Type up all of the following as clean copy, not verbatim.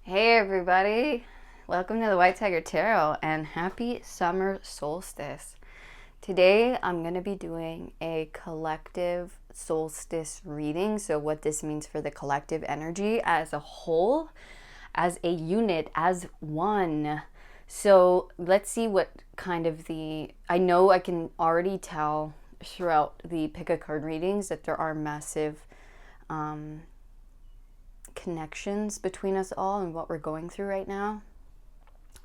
Hey everybody, welcome to the White Tiger Tarot and happy summer solstice. Today I'm going to be doing a collective solstice reading. So what this means for the collective energy as a whole, as a unit, as one. So let's see what kind of I know I can already tell throughout the pick a card readings that there are massive connections between us all and what we're going through right now.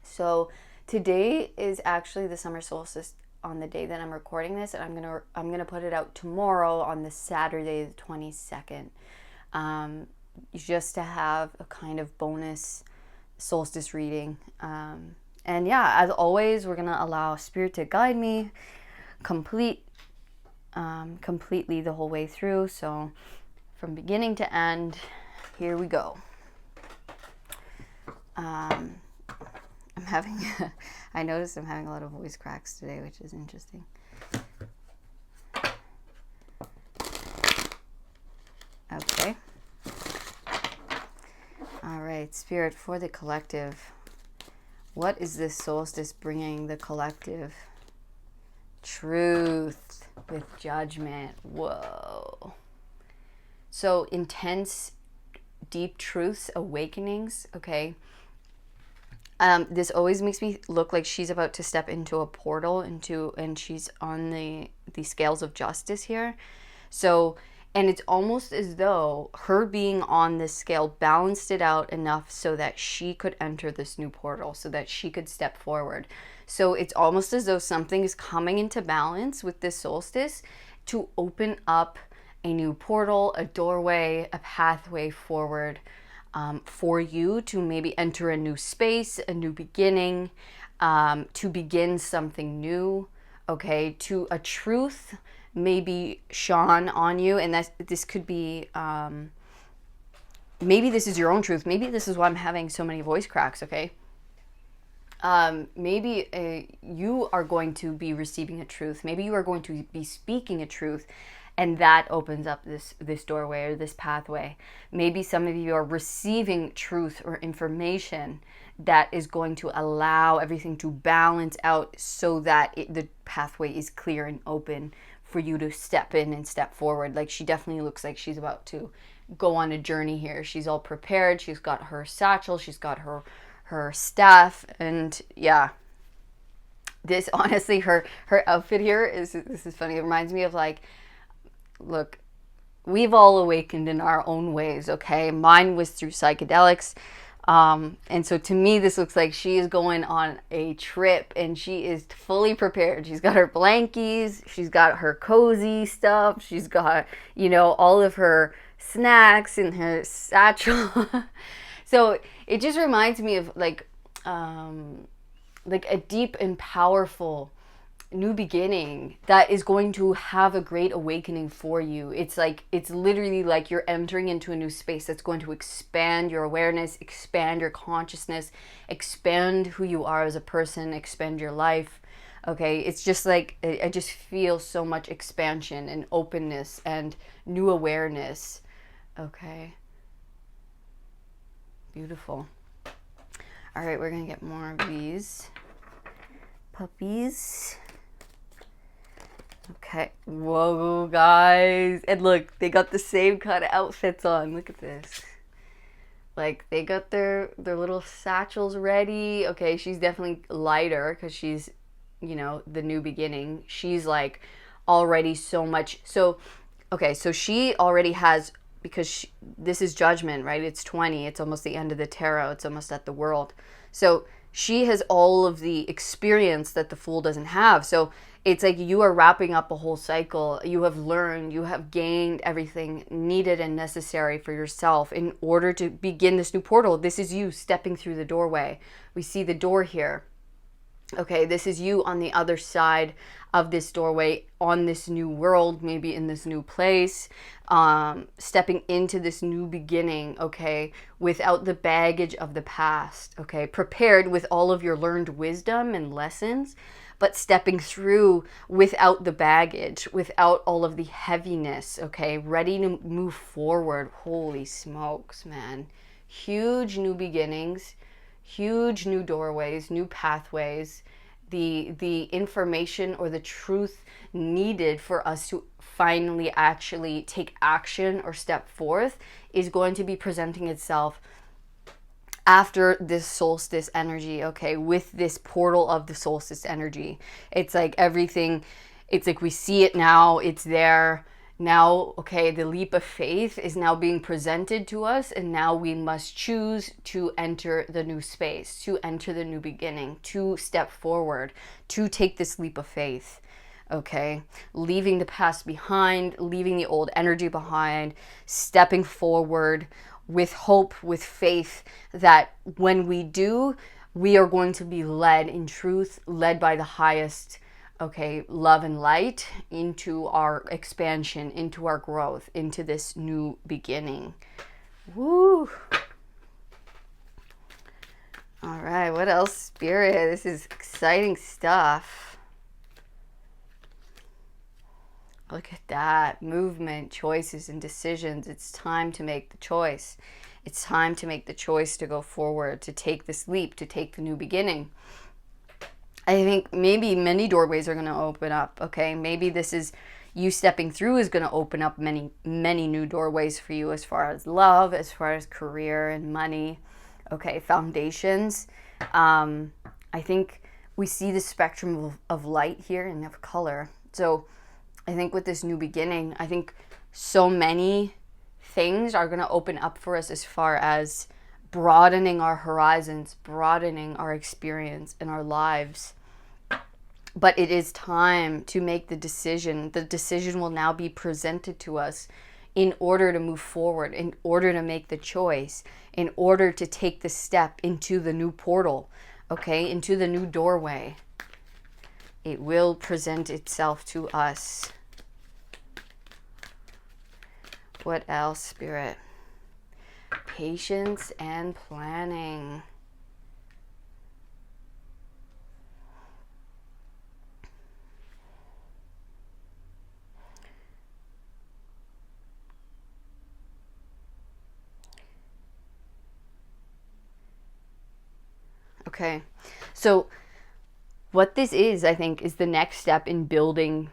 So today is actually the summer solstice on the day that I'm recording this, and I'm gonna put it out tomorrow on the Saturday the 22nd, just to have a kind of bonus solstice reading. And yeah, as always, we're gonna allow Spirit to guide me completely the whole way through. So from beginning to end, here we go. I'm having, I noticed I'm having a lot of voice cracks today, which is interesting. Okay. All right, Spirit, for the collective, what is this solstice bringing the collective? Truth with judgment. Whoa. So intense, deep truths, awakenings, okay? This always makes me look like she's about to step into a portal, and she's on the scales of justice here. So, and it's almost as though her being on this scale balanced it out enough so that she could enter this new portal, so that she could step forward. So it's almost as though something is coming into balance with this solstice to open up a new portal, a doorway, a pathway forward for you to maybe enter a new space, a new beginning, to begin something new, okay, to a truth maybe shone on you. And this could be, maybe this is your own truth. Maybe this is why I'm having so many voice cracks, okay? Maybe you are going to be receiving a truth. Maybe you are going to be speaking a truth, and that opens up this doorway or this pathway. Maybe some of you are receiving truth or information that is going to allow everything to balance out so that the pathway is clear and open for you to step in and step forward. Like, she definitely looks like she's about to go on a journey here. She's all prepared. She's got her satchel. She's got her staff, and yeah, this, honestly, her outfit here this is funny. It reminds me of, like, look, we've all awakened in our own ways, okay? Mine was through psychedelics, and so to me this looks like she is going on a trip, and she is fully prepared. She's got her blankies, she's got her cozy stuff, she's got, all of her snacks in her satchel. So it just reminds me of like a deep and powerful new beginning that is going to have a great awakening for you. It's literally like you're entering into a new space that's going to expand your awareness, expand your consciousness, expand who you are as a person, expand your life. Okay, it's just like, I just feel so much expansion and openness and new awareness. Okay. Beautiful. All right, we're gonna get more of these puppies. Okay. Whoa, guys. And look, they got the same kind of outfits on. Look at this. Like, they got their little satchels ready. Okay, she's definitely lighter because she's, the new beginning. She's like already so much. So, okay, so she already has, because this is judgment, right? It's 20. It's almost the end of the tarot. It's almost at the world. So she has all of the experience that the Fool doesn't have. So it's like you are wrapping up a whole cycle. You have learned, you have gained everything needed and necessary for yourself in order to begin this new portal. This is you stepping through the doorway. We see the door here. Okay, this is you on the other side of this doorway, on this new world, maybe in this new place, stepping into this new beginning, okay, without the baggage of the past, okay, prepared with all of your learned wisdom and lessons, but stepping through without the baggage, without all of the heaviness, okay, ready to move forward. Holy smokes, man. huge new beginnings, huge new doorways, new pathways. The information or the truth needed for us to finally actually take action or step forth is going to be presenting itself after this solstice energy, okay, with this portal of the solstice energy. It's like everything, it's like we see it now, it's there now. Okay, the leap of faith is now being presented to us, and now we must choose to enter the new space, to enter the new beginning, to step forward, to take this leap of faith. Okay, leaving the past behind, leaving the old energy behind, stepping forward with hope, with faith that when we do, we are going to be led in truth, led by the highest, okay, love and light into our expansion, into our growth, into this new beginning. Woo! All right, what else, Spirit? This is exciting stuff. Look at that. Movement, choices, and decisions. It's time to make the choice. It's time to make the choice to go forward, to take this leap, to take the new beginning. I think maybe many doorways are going to open up, okay? Maybe this is you stepping through is going to open up many, many new doorways for you as far as love, as far as career and money, okay? Foundations. I think we see the spectrum of light here and of color. So I think with this new beginning, I think so many things are going to open up for us as far as broadening our horizons, broadening our experience in our lives. But it is time to make the decision. The decision will now be presented to us in order to move forward, in order to make the choice, in order to take the step into the new portal, okay, into the new doorway. It will present itself to us. What else, Spirit? Patience and planning. Okay, so what this is, I think, is the next step in building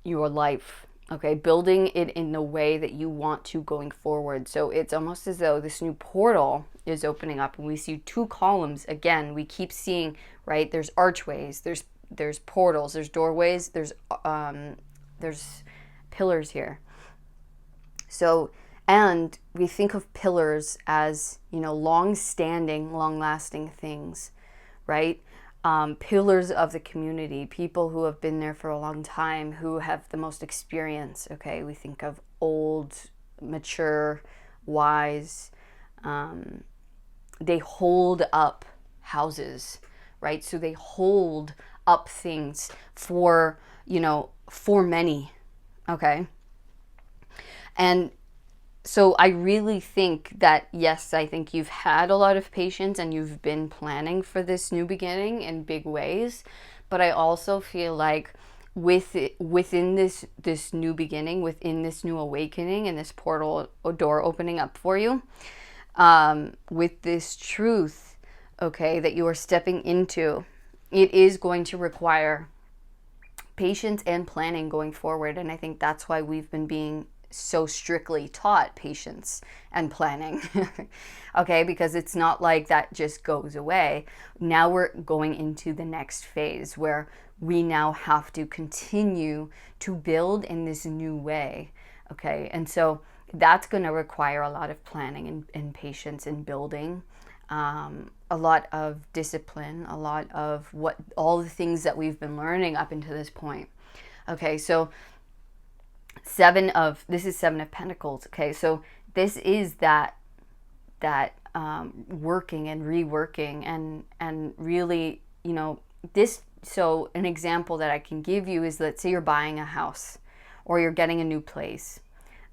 your life. Okay, building it in the way that you want to going forward. So it's almost as though this new portal is opening up, and we see two columns. Again, we keep seeing, right? There's archways, there's portals, there's doorways, there's pillars here. So, and we think of pillars as, you know, long-standing, long-lasting things, right? Pillars of the community, people who have been there for a long time, who have the most experience, okay? We think of old, mature, wise. They hold up houses, right? So they hold up things for, you know, for many, okay? And so I really think that, yes, I think you've had a lot of patience and you've been planning for this new beginning in big ways. But I also feel like within this new beginning, within this new awakening and this portal or door opening up for you, with this truth, okay, that you are stepping into, it is going to require patience and planning going forward. And I think that's why we've been being so strictly taught patience and planning. Okay, because it's not like that just goes away. Now we're going into the next phase where we now have to continue to build in this new way. Okay, and so that's going to require a lot of planning and patience and building, a lot of discipline, a lot of all the things that we've been learning up until this point. Okay, so this is Seven of Pentacles. Okay, so this is that working and reworking and really, you know, this. So an example that I can give you is, let's say you're buying a house or you're getting a new place.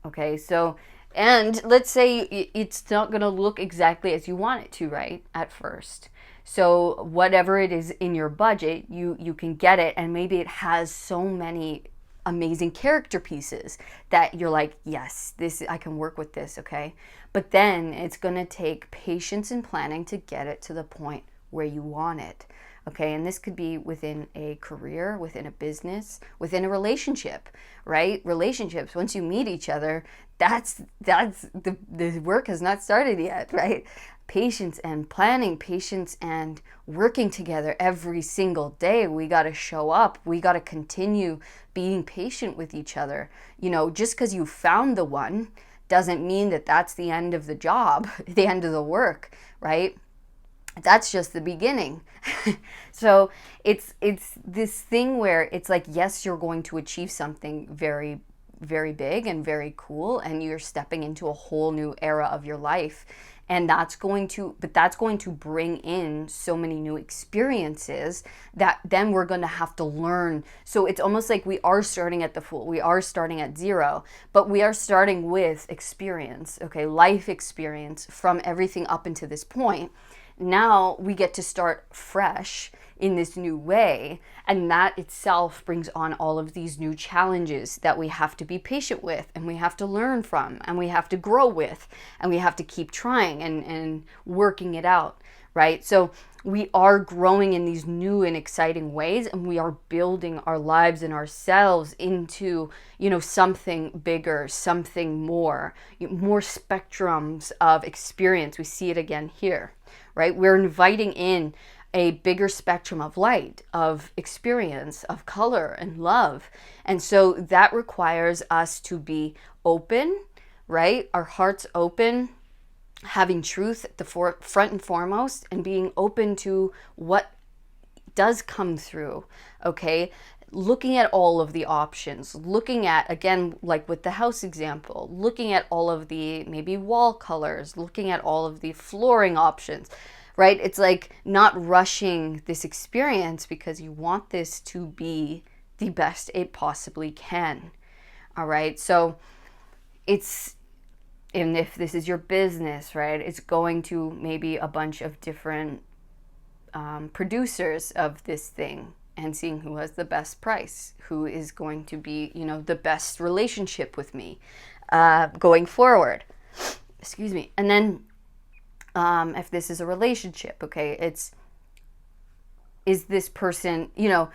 Okay, so, and let's say it's not going to look exactly as you want it to, right, at first. So whatever it is in your budget, you can get it, and maybe it has so many amazing character pieces that you're like, yes, this, I can work with this, okay? But then it's going to take patience and planning to get it to the point where you want it. Okay, and this could be within a career, within a business, within a relationship, right? Relationships, once you meet each other, that's the work has not started yet, right? Patience and planning, patience and working together every single day. We got to show up. We got to continue being patient with each other. You know, just because you found the one doesn't mean that that's the end of the job, the end of the work, right? That's just the beginning. So it's this thing where it's like, yes, you're going to achieve something very, very big and very cool, and you're stepping into a whole new era of your life. And that's going to bring in so many new experiences that then we're going to have to learn. So it's almost like we are starting at we are starting at zero, but we are starting with experience, okay, life experience from everything up until this point. Now we get to start fresh in this new way, and that itself brings on all of these new challenges that we have to be patient with, and we have to learn from, and we have to grow with, and we have to keep trying and working it out, right? So we are growing in these new and exciting ways, and we are building our lives and ourselves into, you know, something bigger, something more spectrums of experience. We see it again here, right? We're inviting in a bigger spectrum of light, of experience, of color and love. And so that requires us to be open, right? Our hearts open, having truth at the front and foremost, and being open to what does come through, okay? Looking at all of the options, looking at, again, like with the house example, looking at all of the maybe wall colors, looking at all of the flooring options, right? It's like not rushing this experience because you want this to be the best it possibly can. All right. So and if this is your business, right, it's going to maybe a bunch of different producers of this thing and seeing who has the best price, who is going to be, you know, the best relationship with me going forward. Excuse me. And then if this is a relationship, okay, is this person, you know,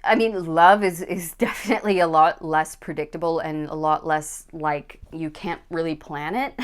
I mean, love is definitely a lot less predictable and a lot less like you can't really plan it.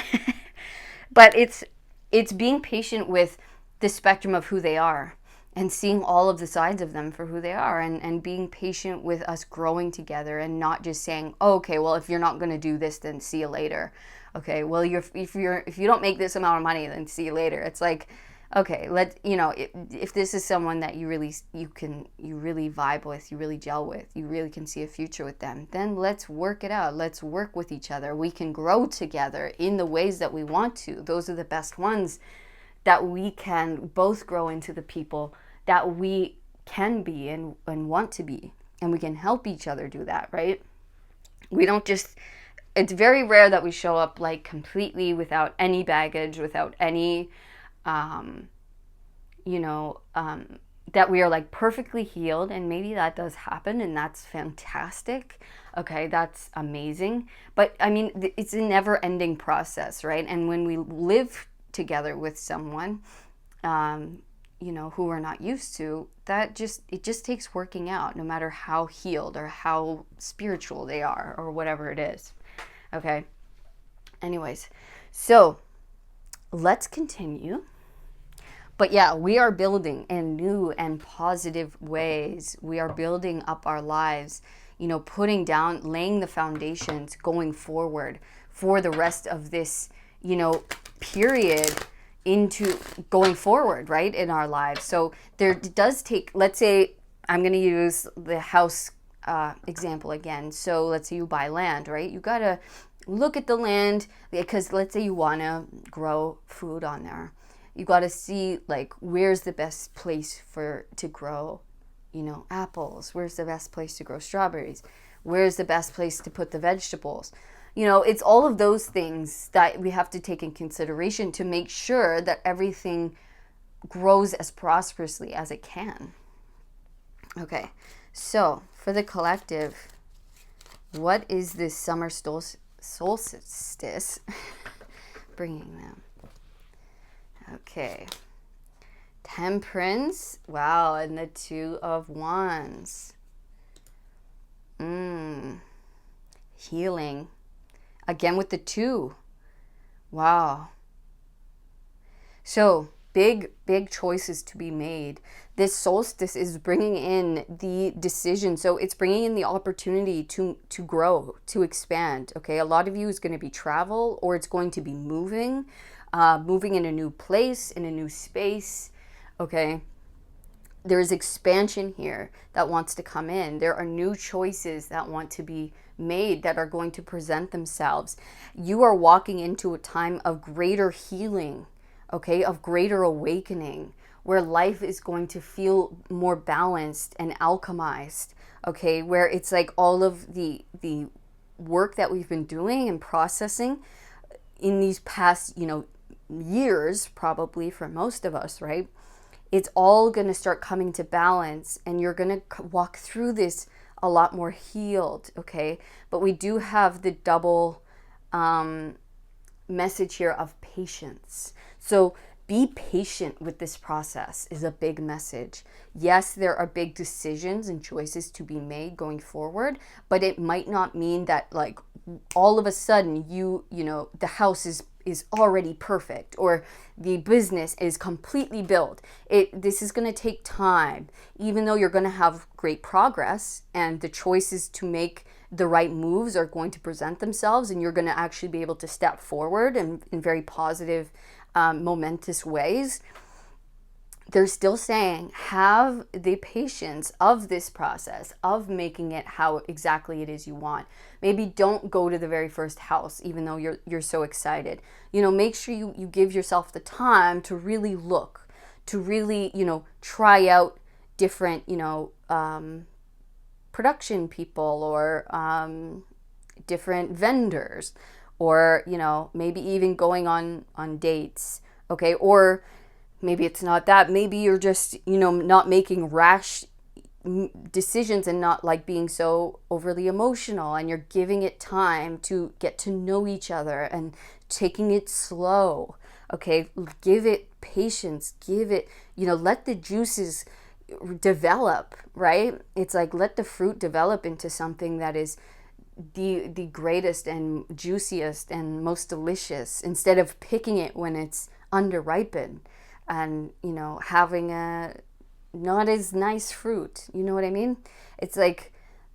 But it's being patient with the spectrum of who they are and seeing all of the sides of them for who they are, and being patient with us growing together, and not just saying, oh, okay, well, if you're not going to do this, then see you later. Okay, well, if you don't make this amount of money, then see you later. It's like, okay, if this is someone that you really vibe with, you really gel with, you really can see a future with them, then let's work it out. Let's work with each other. We can grow together in the ways that we want to. Those are the best ones, that we can both grow into the people that we can be and want to be. And we can help each other do that, right? We don't just, it's very rare that we show up like completely without any baggage, without any, that we are like perfectly healed. And maybe that does happen, and that's fantastic. Okay, that's amazing. But I mean, it's a never ending process, right? And when we live together with someone, who we're not used to, it just takes working out, no matter how healed or how spiritual they are or whatever it is. Okay. Anyways, so let's continue. But yeah, we are building in new and positive ways. We are building up our lives, laying the foundations going forward for the rest of this, period into going forward, right, in our lives. So there does take, let's say, I'm going to use the house example again. So let's say you buy land, right? You got to look at the land, because let's say you want to grow food on there. You got to see, like, where's the best place to grow, apples? Where's the best place to grow strawberries? Where's the best place to put the vegetables? It's all of those things that we have to take in consideration to make sure that everything grows as prosperously as it can. Okay, so for the collective, What is this summer solstice bringing them? Okay. Temperance. Wow, and the Two of Wands. Healing. Again with the 2. Wow. So, big choices to be made. This solstice is bringing in the decision. So it's bringing in the opportunity to grow, to expand. Okay, a lot of you is going to be travel, or it's going to be moving in a new place, in a new space. Okay, there's expansion here that wants to come in. There are new choices that want to be made that are going to present themselves. You are walking into a time of greater healing, okay, of greater awakening, where life is going to feel more balanced and alchemized, okay, where it's like all of the work that we've been doing and processing in these past, years, probably for most of us, right? It's all going to start coming to balance, and you're going to walk through this a lot more healed, okay? But we do have the double message here of patience. So be patient with this process is a big message. Yes, there are big decisions and choices to be made going forward, but it might not mean that like all of a sudden the house is already perfect, or the business is completely built. This is going to take time, even though you're going to have great progress and the choices to make the right moves are going to present themselves, and you're going to actually be able to step forward in very positive, momentous ways. They're still saying have the patience of this process of making it how exactly it is you want. Maybe don't go to the very first house even though you're so excited. Make sure you give yourself the time to really look, to really try out different production people, or different vendors, or maybe even going on dates, okay? Or maybe it's not that. Maybe you're just, not making rash decisions and not like being so overly emotional, and you're giving it time to get to know each other and taking it slow. Okay, give it patience, give it, let the juices develop, right? It's like let the fruit develop into something that is the greatest and juiciest and most delicious, instead of picking it when it's underripened and having a not as nice fruit. You know what I mean? It's like,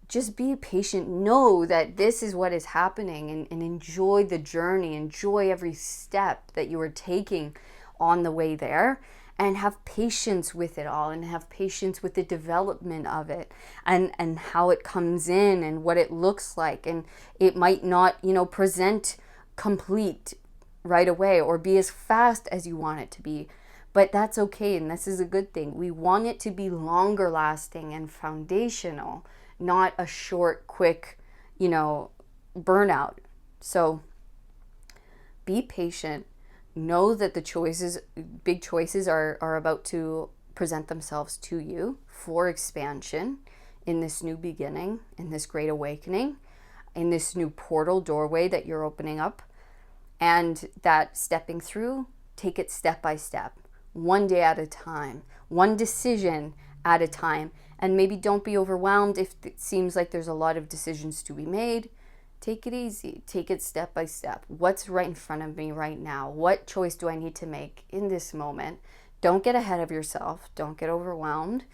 just be patient, know that this is what is happening, and enjoy the journey, enjoy every step that you are taking on the way there, and have patience with it all, and have patience with the development of it, and how it comes in and what it looks like. And it might not present complete right away or be as fast as you want it to be, but that's okay, and this is a good thing. We want it to be longer lasting and foundational, not a short, quick, burnout. So be patient. Know that the big choices are about to present themselves to you for expansion in this new beginning, in this great awakening, in this new portal doorway that you're opening up. And that stepping through, take it step by step, one day at a time, one decision at a time. And maybe don't be overwhelmed if it seems like there's a lot of decisions to be made. Take it easy. Take it step by step. What's right in front of me right now? What choice do I need to make in this moment? Don't get ahead of yourself. Don't get overwhelmed.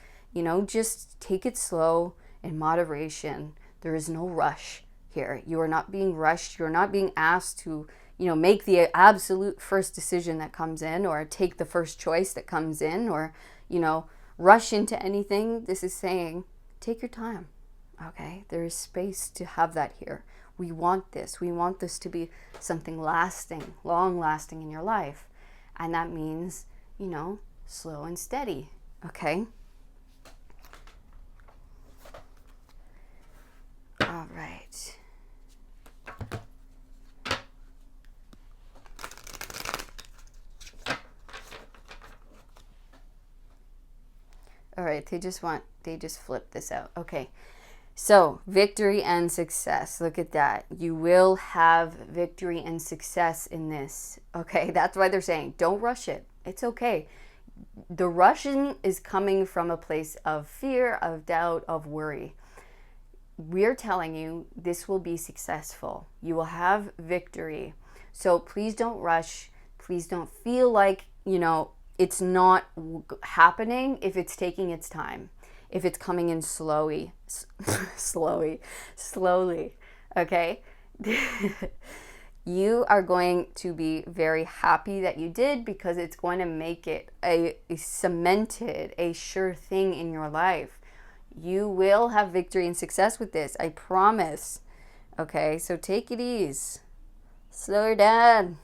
Just take it slow, in moderation. There is no rush here. You are not being rushed. You're not being asked to make the absolute first decision that comes in, or take the first choice that comes in, or, rush into anything. This is saying, take your time, okay? There is space to have that here. We want this. We want this to be something lasting, long-lasting in your life. And that means, slow and steady, okay? All right. All right, they just flipped this out. Okay. So, victory and success. Look at that. You will have victory and success in this. Okay, that's why they're saying don't rush it. It's okay. The rushing is coming from a place of fear, of doubt, of worry. We're telling you this will be successful. You will have victory. So please don't rush. Please don't feel like, it's not happening if it's taking its time. If it's coming in slowly, okay? You are going to be very happy that you did, because it's going to make it a cemented, a sure thing in your life. You will have victory and success with this, I promise. Okay, so take it easy. Slow her down.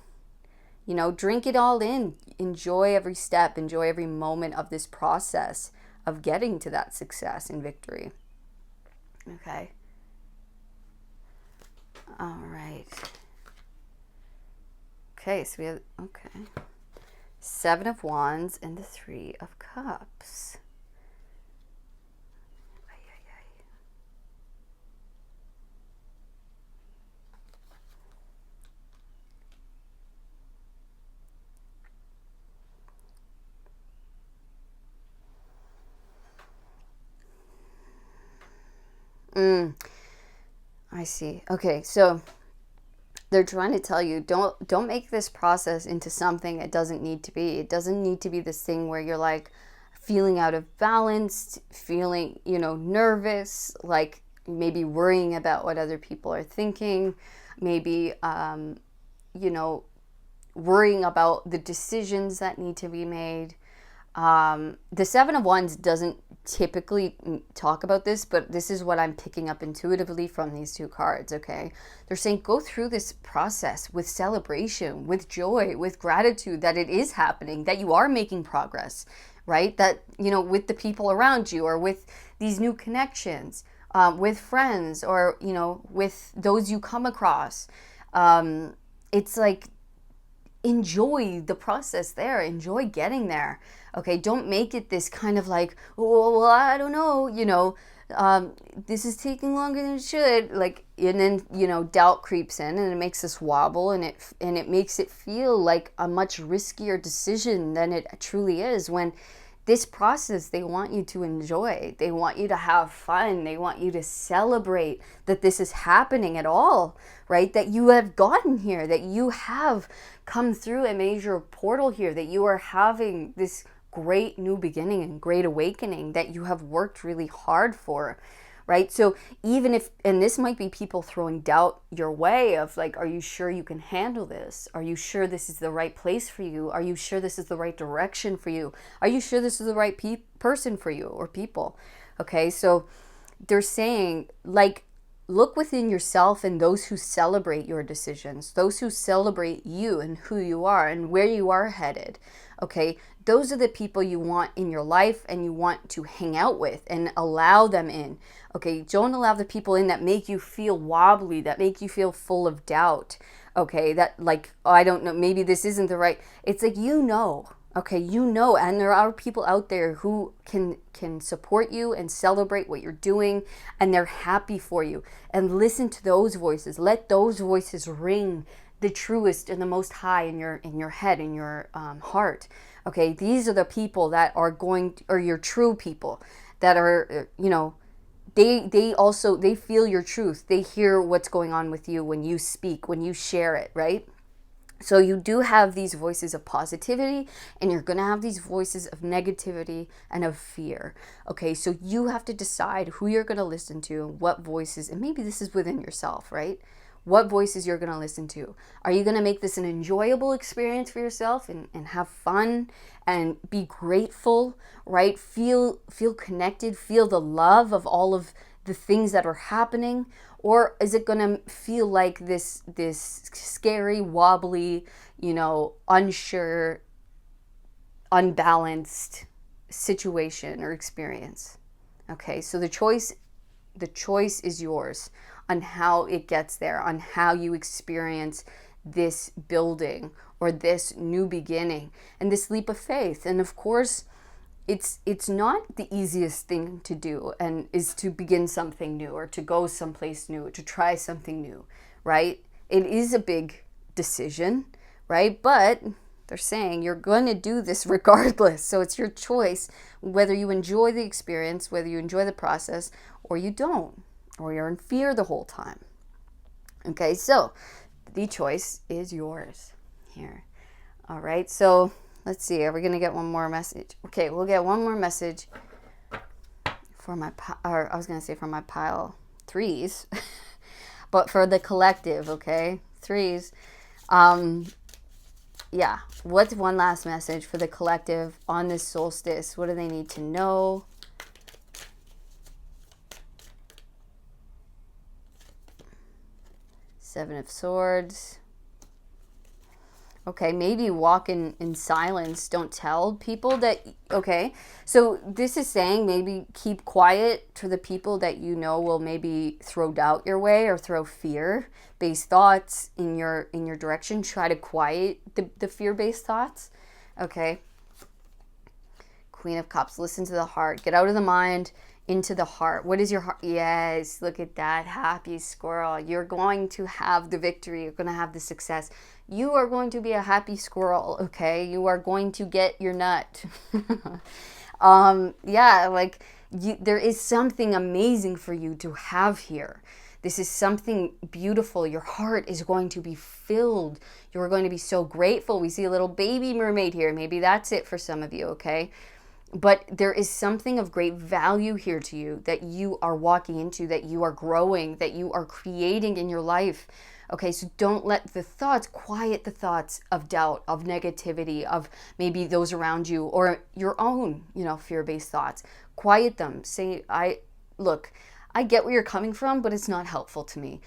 Drink it all in. Enjoy every step, enjoy every moment of this process of getting to that success and victory. Okay. All right. Okay, so we have, Seven of Wands and the Three of Cups. I see. Okay, so they're trying to tell you, don't make this process into something it doesn't need to be. It doesn't need to be this thing where you're like feeling out of balance, feeling, nervous, like maybe worrying about what other people are thinking, maybe, worrying about the decisions that need to be made. The Seven of Wands doesn't typically talk about this, but this is what I'm picking up intuitively from these two cards, okay? They're saying go through this process with celebration, with joy, with gratitude that it is happening, that you are making progress, right? That, with the people around you, or with these new connections, with friends, or, with those you come across. It's like, enjoy the process there, enjoy getting there. Okay, don't make it this kind of like, oh, well, I don't know, this is taking longer than it should, like, and then doubt creeps in, and it makes us wobble, and it makes it feel like a much riskier decision than it truly is, when this process, they want you to enjoy, they want you to have fun, they want you to celebrate that this is happening at all, right? That you have gotten here, that you have come through a major portal here, that you are having this great new beginning and great awakening that you have worked really hard for, right? So even if, and this might be people throwing doubt your way of like, are you sure you can handle this? Are you sure this is the right place for you? Are you sure this is the right direction for you? Are you sure this is the right person for you, or people? Okay, so they're saying, like, look within yourself and those who celebrate your decisions, those who celebrate you and who you are and where you are headed. Okay, those are the people you want in your life and you want to hang out with and allow them in. Okay, don't allow the people in that make you feel wobbly, that make you feel full of doubt. Okay, that like, oh, I don't know, maybe this isn't the right. It's like, okay, and there are people out there who can support you and celebrate what you're doing, and they're happy for you. And listen to those voices. Let those voices ring the truest and the most high in your head, in your heart. Okay, these are the people that are or your true people that are, they feel your truth. They hear what's going on with you when you speak, when you share it, right? So you do have these voices of positivity, and you're going to have these voices of negativity and of fear. Okay, so you have to decide who you're going to listen to, what voices, and maybe this is within yourself, right? What voices you're going to listen to. Are you going to make this an enjoyable experience for yourself and have fun and be grateful, right? Feel connected, feel the love of all of the things that are happening? Or is it going to feel like this scary, wobbly, unsure, unbalanced situation or experience? Okay, so the choice is yours on how it gets there, on how you experience this building or this new beginning and this leap of faith. And of course, it's not the easiest thing to do, and is to begin something new or to go someplace new, to try something new, right? It is a big decision, right? But they're saying you're going to do this regardless. So it's your choice whether you enjoy the experience, whether you enjoy the process, or you don't, or you're in fear the whole time. Okay, so the choice is yours here. All right, so let's see. Are we going to get one more message? Okay, we'll get one more message for my, or I was going to say for my pile threes, but for the collective, okay? Threes. Yeah, what's one last message for the collective on this solstice? What do they need to know? Seven of Swords. Okay, maybe walk in silence. Don't tell people that, okay. So this is saying maybe keep quiet to the people that you know will maybe throw doubt your way or throw fear-based thoughts in your direction. Try to quiet the fear-based thoughts, okay. Queen of Cups, listen to the heart. Get out of the mind, into the heart. What is your heart? Yes, look at that. Happy squirrel. You're going to have the victory. You're going to have the success. You are going to be a happy squirrel, okay? You are going to get your nut. Yeah, like there is something amazing for you to have here. This is something beautiful. Your heart is going to be filled. You're going to be so grateful. We see a little baby mermaid here. Maybe that's it for some of you, okay? But there is something of great value here to you that you are walking into, that you are growing, that you are creating in your life. Okay, so don't let the thoughts, quiet the thoughts of doubt, of negativity, of maybe those around you or your own, fear-based thoughts. Quiet them. Say, look, I get where you're coming from, but it's not helpful to me.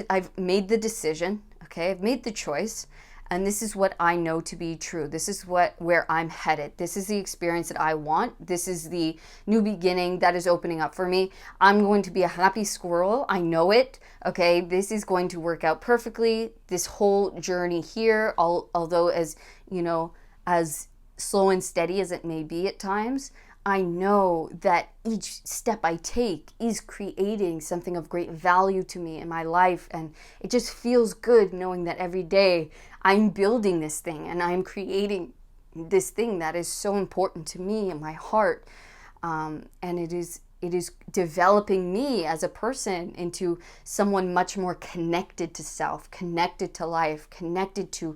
I've made the decision, okay? I've made the choice. And this is what I know to be true. This is where I'm headed. This is the experience that I want. This is the new beginning that is opening up for me. I'm going to be a happy squirrel. I know it. Okay, this is going to work out perfectly. This whole journey here, although as slow and steady as it may be at times, I know that each step I take is creating something of great value to me in my life. And it just feels good knowing that every day I'm building this thing and I'm creating this thing that is so important to me and my heart. And it is developing me as a person into someone much more connected to self, connected to life, connected to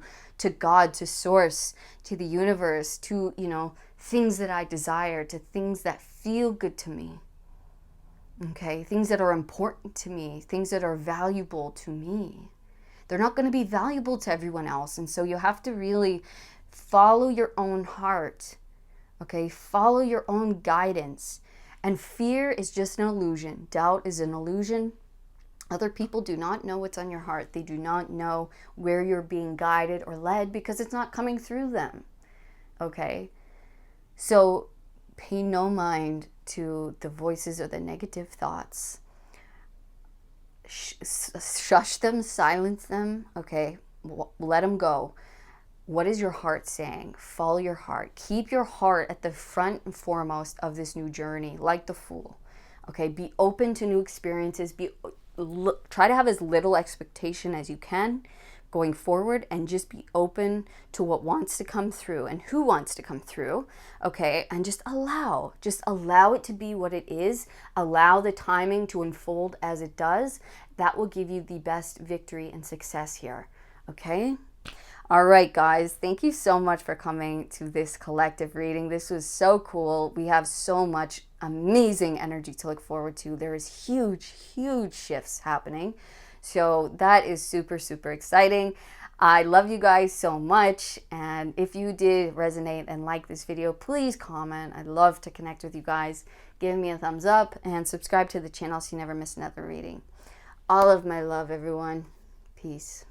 God, to source, to the universe, to, things that I desire, to things that feel good to me. Okay, things that are important to me, things that are valuable to me. They're not going to be valuable to everyone else. And so you have to really follow your own heart. Okay, follow your own guidance. And fear is just an illusion. Doubt is an illusion. Other people do not know what's on your heart. They do not know where you're being guided or led because it's not coming through them. Okay? So pay no mind to the voices or the negative thoughts. Shush them, silence them, okay? Let them go. What is your heart saying? Follow your heart. Keep your heart at the front and foremost of this new journey, like the Fool. Okay, be open to new experiences. Try to have as little expectation as you can going forward, and just be open to what wants to come through and who wants to come through, okay? And just allow it to be what it is. Allow the timing to unfold as it does. That will give you the best victory and success here, okay? All right, guys, thank you so much for coming to this collective reading. This was so cool. We have so much amazing energy to look forward to. There is huge shifts happening. So that is super, super exciting. I love you guys so much. And if you did resonate and like this video, please comment. I'd love to connect with you guys. Give me a thumbs up and subscribe to the channel so you never miss another reading. All of my love, everyone. Peace.